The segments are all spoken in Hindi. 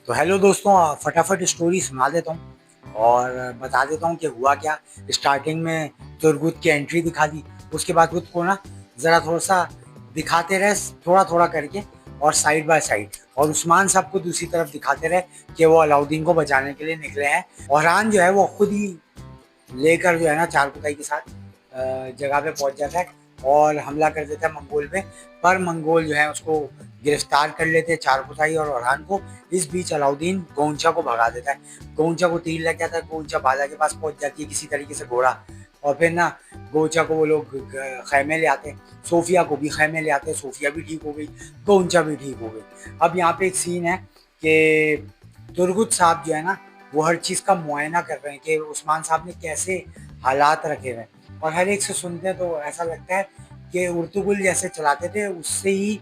तो हेलो दोस्तों, फटाफट स्टोरी सुना देता हूँ और बता देता हूँ कि हुआ क्या। स्टार्टिंग में तुरगुत की एंट्री दिखा दी, उसके बाद खुद को ना ज़रा थोड़ा सा दिखाते रहे, थोड़ा थोड़ा करके और साइड बाय साइड, और उस्मान साहब को दूसरी तरफ दिखाते रहे कि वो अलाउद्दीन को बचाने के लिए निकले हैं। औरहान जो है वो खुद ही लेकर जो है ना चारकुताई के साथ जगह पे पहुंच जाता है और हमला कर देता है मंगोल पे। पर मंगोल जो है उसको गिरफ्तार कर लेते हैं, चारकुताई और औरहान को। इस बीच अलाउद्दीन गोंचा को भगा देता है, गोंचा को तीर लग जाता है, गोंचा बाला के पास पहुंच जाती है किसी तरीके से घोड़ा। और फिर ना गोंचा को वो लोग खैमे ले आते हैं, सोफिया को भी खैमे ले आते हैं, सोफिया भी ठीक हो गई, गोंचा भी ठीक हो गई। अब यहाँ पे एक सीन है कि तुरगुत साहब जो है ना वो हर चीज़ का मुआयना कर रहे हैं कि उस्मान साहब ने कैसे हालात रखे हुए हैं, और हर एक से सुनते हैं तो ऐसा लगता है कि उर्तुगुल जैसे चलाते थे उससे ही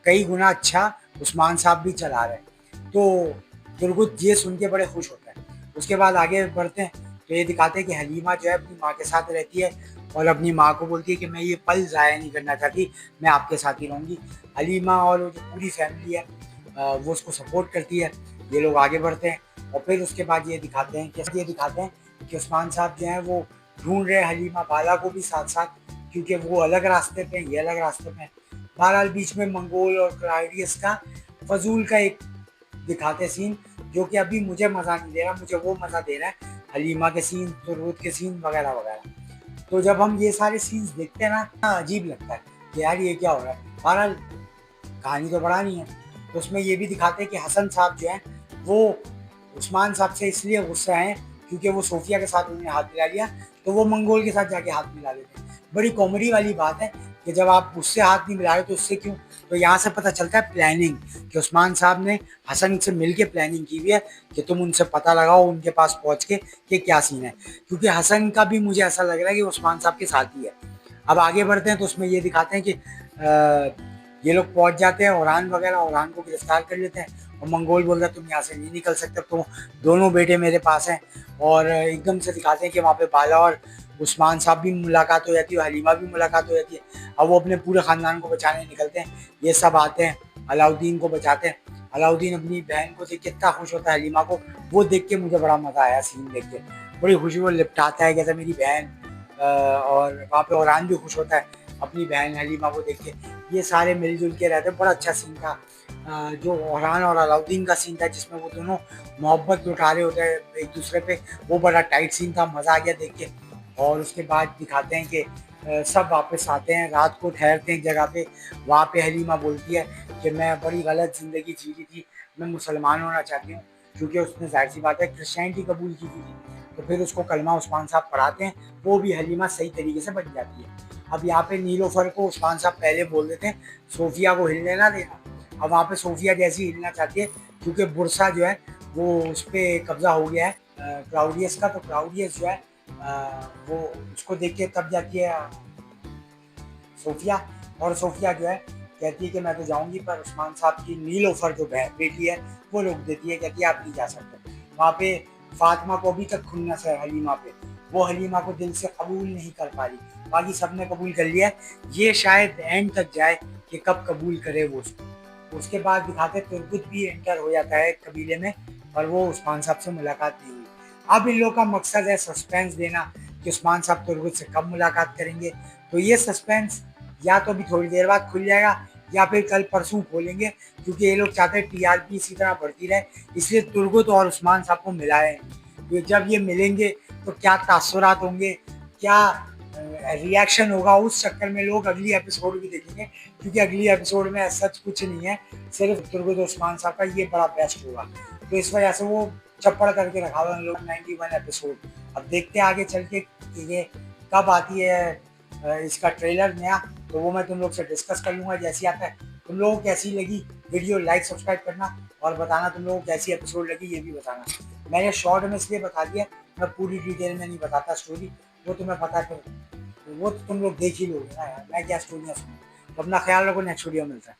कई गुना अच्छा उस्मान साहब भी चला रहे हैं। तो तुरगुत ये सुन के बड़े खुश होता है। उसके बाद आगे बढ़ते हैं तो ये दिखाते हैं कि हलीमा जो है अपनी माँ के साथ रहती है और अपनी माँ को बोलती है कि मैं ये पल ज़ाया नहीं करना चाहती, मैं आपके साथ ही रहूँगी। हलीमा और जो पूरी फैमिली है वो उसको सपोर्ट करती है। ये लोग आगे बढ़ते हैं और फिर उसके बाद ये दिखाते हैं कि उस्मान साहब जो हैं वो ढूंढ रहे हैं हलीमा बाला को भी साथ साथ, क्योंकि वो अलग रास्ते पे हैं, ये अलग रास्ते पे हैं। बहरहाल बीच में मंगोल और क्लाइडियस का फजूल का एक दिखाते सीन, जो कि अभी मुझे मज़ा नहीं दे रहा, मुझे वो मज़ा दे रहा है हलीमा के सीन, तुरगुत के सीन वगैरह वगैरह। तो जब हम ये सारे सीन्स देखते हैं ना अजीब लगता है कि यार ये क्या हो रहा है। बहरहाल कहानी तो बढ़ानी है, तो उसमें ये भी दिखाते हैं कि हसन साहब जो हैं वो उस्मान साहब से इसलिए गुस्सा हैं क्योंकि वो सोफिया के साथ उन्होंने हाथ मिला लिया, तो वो मंगोल के साथ जाके हाथ मिला लेते हैं। बड़ी कॉमेडी वाली बात है कि जब आप उससे हाथ नहीं मिला रहे तो उससे क्यों। तो यहाँ से पता चलता है प्लानिंग, कि उस्मान साहब ने हसन से मिल के प्लानिंग की हुई है कि तुम उनसे पता लगाओ उनके पास पहुँच के कि क्या सीन है, क्योंकि हसन का भी मुझे ऐसा लग रहा है कि उस्मान साहब के साथ ही है। अब आगे बढ़ते हैं तो उसमें ये दिखाते हैं कि ये लोग पहुंच जाते हैं औरहान वगैरह, औरहान को गिरफ्तार कर लेते हैं और मंगोल बोल रहा है तुम यहाँ से नहीं निकल सकते, तो दोनों बेटे मेरे पास हैं। और एकदम से दिखाते हैं कि वहाँ पे बाला और उस्मान साहब भी मुलाकात हो जाती है, हलीमा भी मुलाकात हो जाती है। अब वो अपने पूरे ख़ानदान को बचाने निकलते हैं, ये सब आते हैं अलाउद्दीन को बचाते हैं। अलाउद्दीन अपनी बहन को देख के इतना खुश होता है, हलीमा को, वो देख के मुझे बड़ा मज़ा आया सीन देख के, बड़ी खुशी, वो लिपटाता है कहता मेरी बहन। और वहाँ पे औरहान भी खुश होता है अपनी बहन हलीमा को देख के। ये सारे मिलजुल के रहते, बड़ा अच्छा सीन था। जो औरहान और अलाउद्दीन का सीन था जिसमें वो दोनों मोहब्बत लुटा रहे होते हैं एक दूसरे पे, वो बड़ा टाइट सीन था, मज़ा आ गया देख के। और उसके बाद दिखाते हैं कि सब वापस आते हैं, रात को ठहरते हैं एक जगह पे। वहाँ पे हलीमा बोलती है कि मैं बड़ी गलत ज़िंदगी जी रही थी, मैं मुसलमान होना चाहती हूँ, क्योंकि उसने ज़ाहिर सी बात है क्रिश्चियनिटी कबूल की थी। तो फिर उसको कलमा उस्मान साहब पढ़ाते हैं, वो भी हलीमा सही तरीके से बन जाती है। अब यहाँ पे नीलोफर को उस्मान साहब पहले बोल देते हैं सोफिया को हिलने ना देना। अब वहाँ पे सोफिया जैसी हिलना चाहती है क्योंकि बुरसा जो है वो उस पर कब्जा हो गया है क्लाउडियस का। तो क्लाउडियस जो है वो उसको देख के तब जाती है सोफिया, और सोफिया जो है कहती है कि मैं तो जाऊंगी, पर उस्मान साहब की नीलोफर जो बेटी है वो रोक देती है, कहती है आप नहीं जा सकते। वहाँ पे फातिमा को अभी तक खुन्नस है हलीमा पे, वो हलीमा को दिल से कबूल नहीं कर पा रही, बाकी सब ने कबूल कर लिया है, ये शायद एंड तक जाए कि कब कबूल करे वो उसको। उसके बाद दिखाते तुर्गुत भी एंटर हो जाता है कबीले में, पर वो उस्मान साहब से मुलाकात नहीं हुई। अब इन लोगों का मकसद है सस्पेंस देना कि उस्मान साहब तुर्गुत से कब मुलाकात करेंगे। तो ये सस्पेंस या तो अभी थोड़ी देर बाद खुल जाएगा या फिर कल परसों खोलेंगे, क्योंकि ये लोग चाहते हैं टीआरपी इसी तरह बढ़ती रहे, इसलिए तुर्गुत और उस्मान साहब को मिलाए। तो जब ये मिलेंगे तो क्या तासुरात होंगे, क्या रिएक्शन होगा, उस चक्कर में लोग अगली एपिसोड भी देखेंगे, क्योंकि अगली एपिसोड में सच कुछ नहीं है, सिर्फ तुर्गुत उस्मान साहब का ये बड़ा बेस्ट होगा। तो इस वजह से वो चप्पड़ करके रखा हुआ लोग 91 एपिसोड। अब देखते हैं आगे चल के कि ये कब आती है इसका ट्रेलर नया, तो वो मैं तुम लोग से डिस्कस कर लूँगा जैसी आता है। तुम लोगों को कैसी लगी वीडियो, लाइक सब्सक्राइब करना और बताना तुम लोगों को कैसी एपिसोड लगी, ये भी बताना। मैंने शॉर्ट में इसलिए बता दिया, मैं पूरी डिटेल में नहीं बताता स्टोरी, वो तुम्हें पता कर, वो तो तुम लोग देख ही लोगे ना यार, मैं क्या स्टोरियाँ सुनूँ। तो अपना ख्याल रखो, नेक्स्ट वीडियो मिलता है।